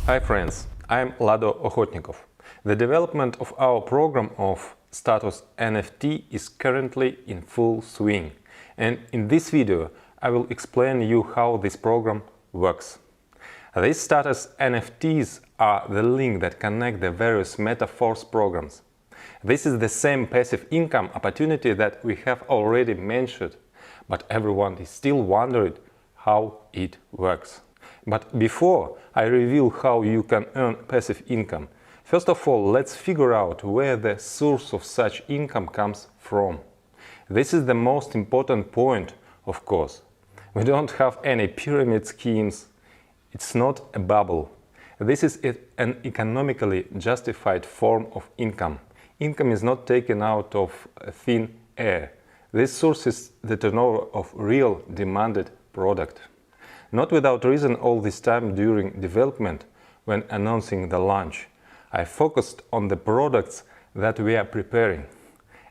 Hi friends, I'm Lado Okhotnikov. The development of our program of status NFT is currently in full swing, and in this video I will explain you how this program works. These status NFTs are the link that connect the various metaverse programs. This is the same passive income opportunity that we have already mentioned, but everyone is still wondering how it works. But before I reveal how you can earn passive income, first of all, let's figure out where the source of such income comes from. This is the most important point, of course. We don't have any pyramid schemes. It's not a bubble. This is an economically justified form of income. Income is not taken out of thin air. This source is the turnover of real demanded product. Not without reason, all this time during development, when announcing the launch, I focused on the products that we are preparing.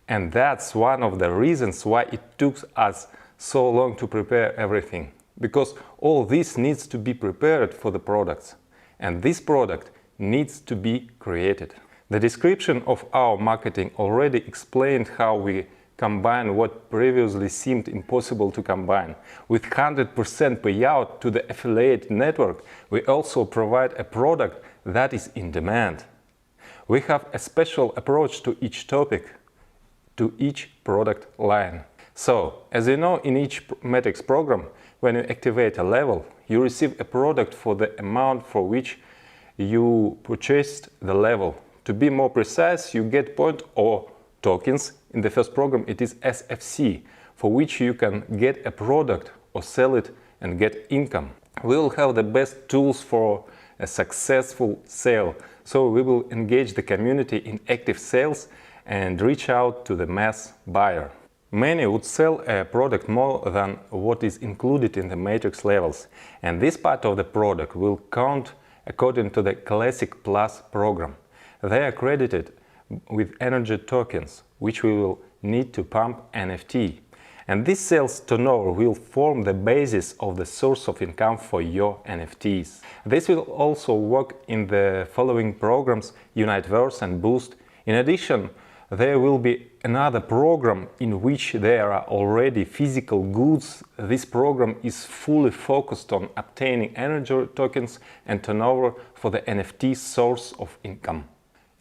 And that's one of the reasons why it took us so long to prepare everything. Because all this needs to be prepared for the products. And this product needs to be created. The description of our marketing already explained how we combine what previously seemed impossible to combine. With 100% payout to the affiliate network, we also provide a product that is in demand. We have a special approach to each topic, to each product line. So, as you know, in each metrics program, when you activate a level, you receive a product for the amount for which you purchased the level. To be more precise, you get points or tokens. In the first program it is SFC, for which you can get a product or sell it and get income. We will have the best tools for a successful sale, so we will engage the community in active sales and reach out to the mass buyer. Many would sell a product more than what is included in the matrix levels, and this part of the product will count according to the Classic Plus program. They are credited with energy tokens, which we will need to pump NFT. And this sales turnover will form the basis of the source of income for your NFTs. This will also work in the following programs, Uniteverse and Boost. In addition, there will be another program in which there are already physical goods. This program is fully focused on obtaining energy tokens and turnover for the NFT source of income.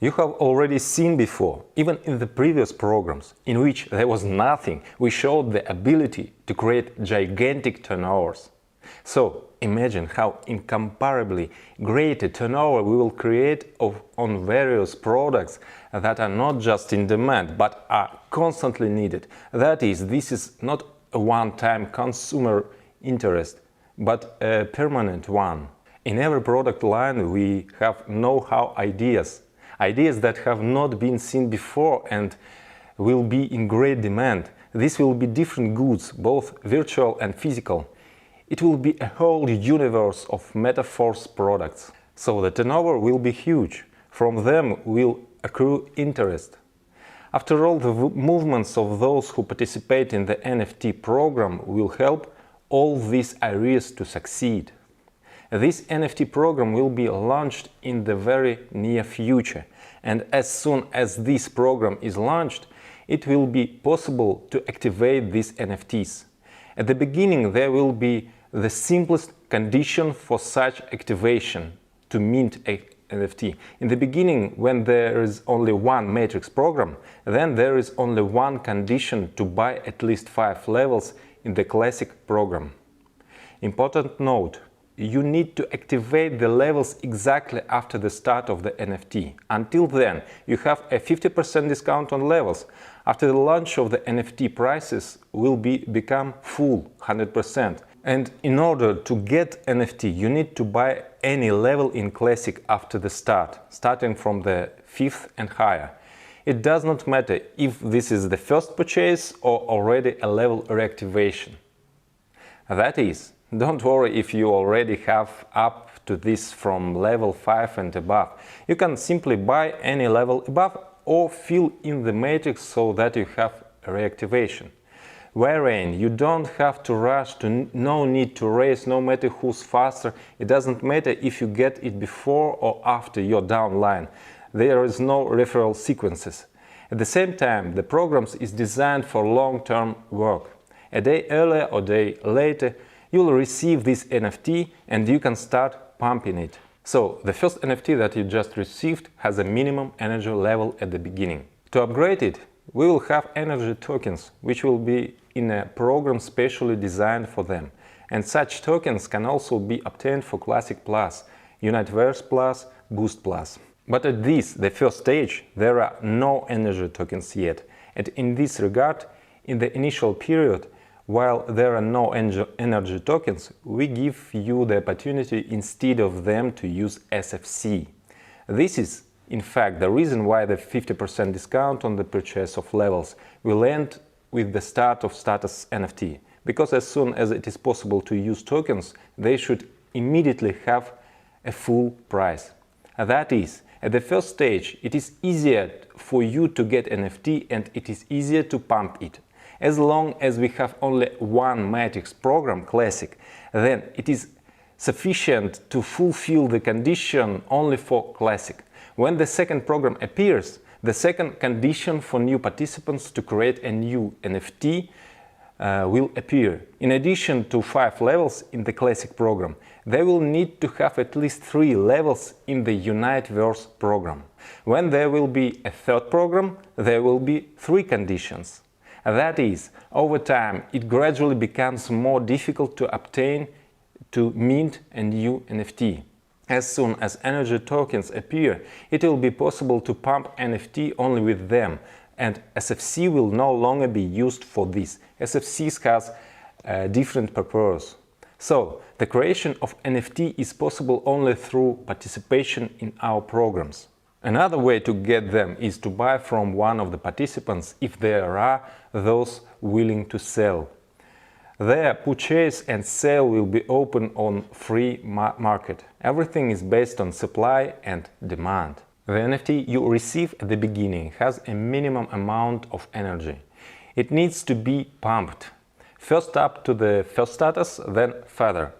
You have already seen before, even in the previous programs, in which there was nothing, we showed the ability to create gigantic turnovers. So imagine how incomparably great a turnover we will create on various products that are not just in demand, but are constantly needed. That is, this is not a one-time consumer interest, but a permanent one. In every product line we have know-how ideas that have not been seen before and will be in great demand. This will be different goods, both virtual and physical. It will be a whole universe of metaverse products. So the turnover will be huge. From them will accrue interest. After all, the movements of those who participate in the NFT program will help all these areas to succeed. This NFT program will be launched in the very near future, and as soon as this program is launched, it will be possible to activate these NFTs. At the beginning, there will be the simplest condition for such activation to mint a NFT. In the beginning, when there is only one matrix program, then there is only one condition to buy at least 5 levels in the classic program. Important note: you need to activate the levels exactly after the start of the NFT. Until then, you have a 50% discount on levels. After the launch of the NFT, prices will become full, 100%. And in order to get NFT, you need to buy any level in Classic after the start, starting from the 5th and higher. It does not matter if this is the first purchase or already a level reactivation. That is, don't worry if you already have up to this from level 5 and above. You can simply buy any level above or fill in the matrix so that you have a reactivation. wherein you don't have to rush, no need to race, no matter who's faster. It doesn't matter if you get it before or after your downline. There is no referral sequences. At the same time, the program is designed for long-term work. A day earlier or day later, you'll receive this NFT and you can start pumping it. So, the first NFT that you just received has a minimum energy level at the beginning. To upgrade it, we will have energy tokens, which will be in a program specially designed for them. And such tokens can also be obtained for Classic Plus, Universe Plus, Boost Plus. But at this, the first stage, there are no energy tokens yet. And in this regard, in the initial period, while there are no energy tokens, we give you the opportunity instead of them to use SFC. This is, in fact, the reason why the 50% discount on the purchase of levels will end with the start of status NFT. Because as soon as it is possible to use tokens, they should immediately have a full price. That is, at the first stage, it is easier for you to get NFT and it is easier to pump it. As long as we have only one matrix program, Classic, then it is sufficient to fulfill the condition only for Classic. When the second program appears, the second condition for new participants to create a new NFT will appear. In addition to 5 levels in the Classic program, they will need to have at least 3 levels in the Universe program. When there will be a third program, there will be 3 conditions. That is, over time, it gradually becomes more difficult to obtain, to mint a new NFT. As soon as energy tokens appear, it will be possible to pump NFT only with them, and SFC will no longer be used for this. SFC has a different purpose. So, the creation of NFT is possible only through participation in our programs. Another way to get them is to buy from one of the participants if there are those willing to sell. Their purchase and sale will be open on free market. Everything is based on supply and demand. The NFT you receive at the beginning has a minimum amount of energy. It needs to be pumped. First up to the first status, then further.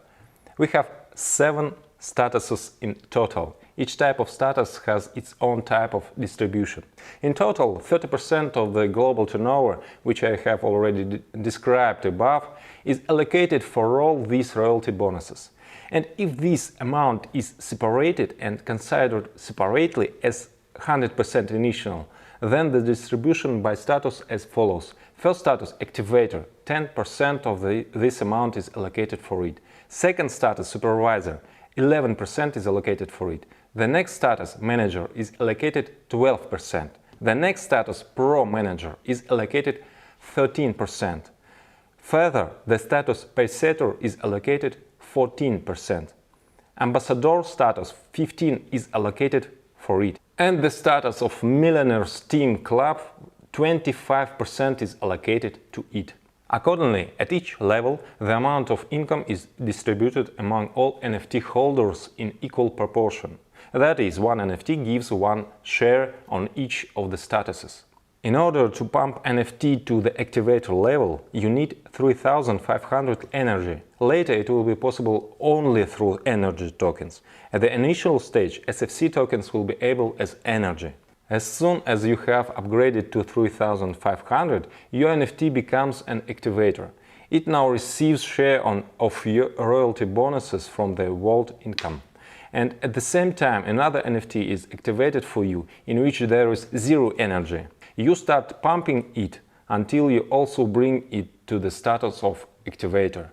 We have 7 statuses in total. Each type of status has its own type of distribution. In total, 30% of the global turnover, which I have already described above, is allocated for all these royalty bonuses. And if this amount is separated and considered separately as 100% initial, then the distribution by status as follows. First status, activator, 10% of this amount is allocated for it. Second status, supervisor, 11% is allocated for it. The next status, manager, is allocated 12%. The next status, pro manager, is allocated 13%. Further, the status paysetter is allocated 14%. Ambassador status 15 is allocated for it. And the status of Millionaires Team Club 25% is allocated to it. Accordingly, at each level, the amount of income is distributed among all NFT holders in equal proportion. That is, one NFT gives one share on each of the statuses. In order to pump NFT to the activator level, you need 3500 energy. Later it will be possible only through energy tokens. At the initial stage, SFC tokens will be able as energy. As soon as you have upgraded to 3500, your NFT becomes an activator. It now receives share of your royalty bonuses from the vault income. And at the same time, another NFT is activated for you, in which there is 0 energy. You start pumping it until you also bring it to the status of activator.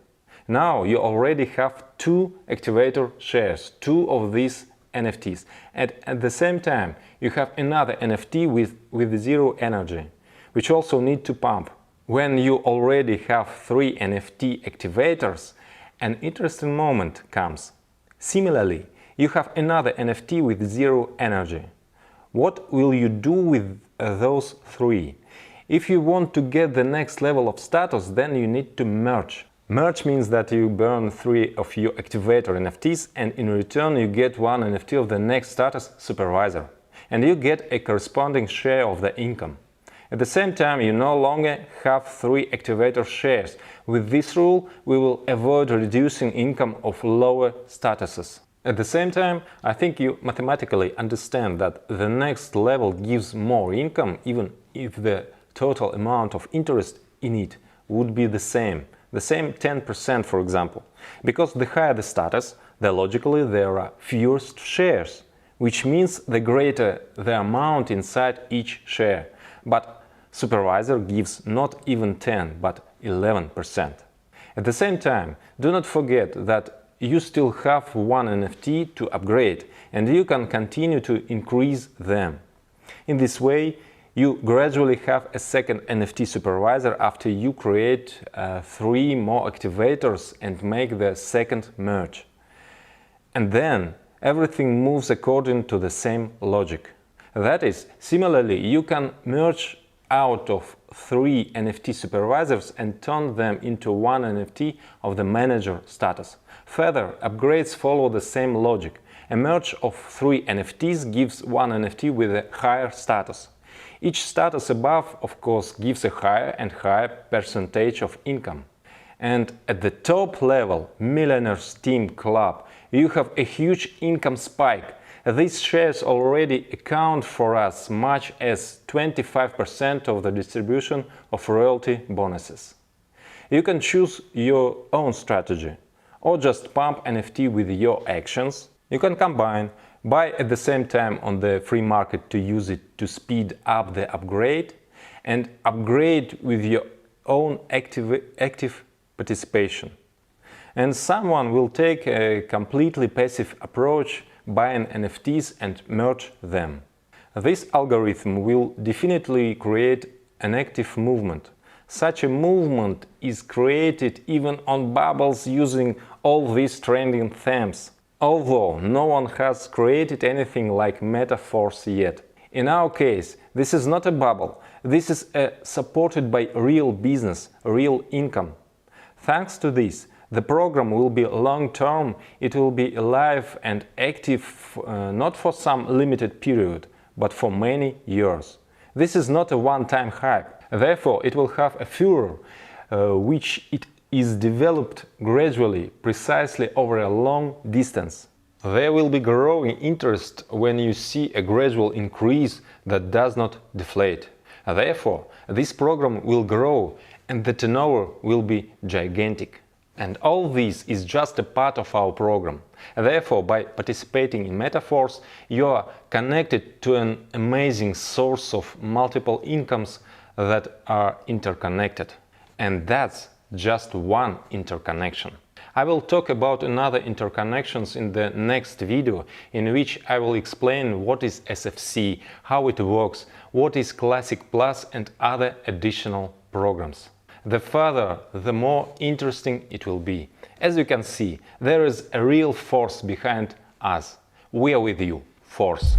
Now you already have 2 activator shares, 2 of these NFTs, and at the same time you have another NFT with 0 energy, which also need to pump. When you already have 3 NFT activators, an interesting moment comes. Similarly, you have another NFT with 0 energy. What will you do with those 3? If you want to get the next level of status, then you need to merge. Merge means that you burn 3 of your activator NFTs and in return you get 1 NFT of the next status, supervisor. And you get a corresponding share of the income. At the same time, you no longer have 3 activator shares. With this rule, we will avoid reducing income of lower statuses. At the same time, I think you mathematically understand that the next level gives more income even if the total amount of interest in it would be the same 10%, for example. Because the higher the status, logically there are fewer shares, which means the greater the amount inside each share. But supervisor gives not even 10, but 11%. At the same time, do not forget that you still have one NFT to upgrade, and you can continue to increase them. In this way, you gradually have a second NFT supervisor after you create 3 more activators and make the second merge. And then everything moves according to the same logic. That is, similarly, you can merge out of 3 NFT supervisors and turn them into one NFT of the manager status. Further, upgrades follow the same logic. A merge of 3 NFTs gives one NFT with a higher status. Each status above, of course, gives a higher and higher percentage of income. And at the top level, Millionaires Team Club, you have a huge income spike. These shares already account for as much as 25% of the distribution of royalty bonuses. You can choose your own strategy, or just pump NFT with your actions. You can combine, buy at the same time on the free market to use it to speed up the upgrade, and upgrade with your own active participation. And someone will take a completely passive approach, buying NFTs and merge them. This algorithm will definitely create an active movement. Such a movement is created even on bubbles using all these trending themes, although no one has created anything like metaphors yet. In our case, this is not a bubble, this is supported by real business, real income. Thanks to this, the program will be long-term, it will be alive and active not for some limited period, but for many years. This is not a one-time hype, therefore it will have a furor, which it is developed gradually, precisely over a long distance. There will be growing interest when you see a gradual increase that does not deflate. Therefore, this program will grow and the turnover will be gigantic. And all this is just a part of our program. Therefore, by participating in Metaforce, you are connected to an amazing source of multiple incomes that are interconnected. And that's just one interconnection. I will talk about another interconnections in the next video, in which I will explain what is SFC, how it works, what is Classic Plus and other additional programs. The further, the more interesting it will be. As you can see, there is a real force behind us. We are with you, Force.